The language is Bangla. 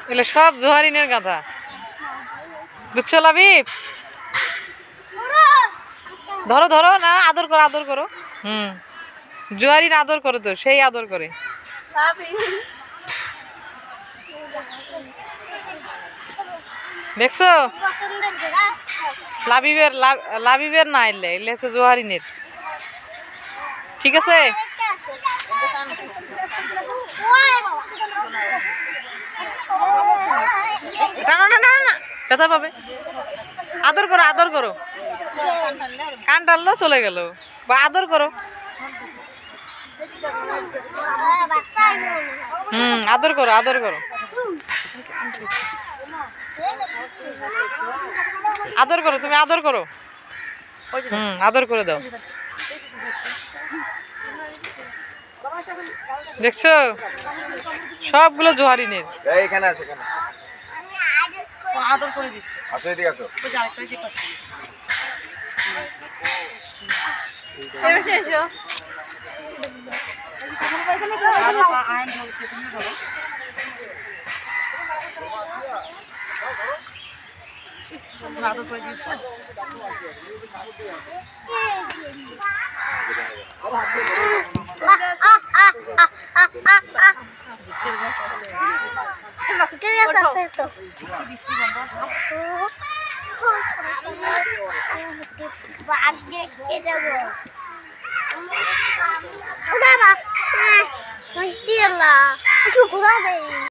এগুলো সব জোহারিনের গাধা, বুঝছো লাবিব? ধরো ধরো না, আদর করো আদর করো। জোয়ারিন আদর করো তো, সেই আদর করে। দেখছো লাবিবের লাবিবের না, এলে এলে হচ্ছে জোহারিনের। ঠিক আছে, না না না না, ব্যথা পাবে। আদর করো আদর করো, কান টানলো চলে গেল। বা আদর করো, আদর করো আদর করো, আদর করো, তুমি আদর করো। আদর করে দাও। দেখছো সবগুলো জোহারিনের। এইখানে আছে, এখানে আদর করে দিস। আসো, এদিকে আসো। আদর করে this. Udah, Pak. Masih lah. Cukup ada.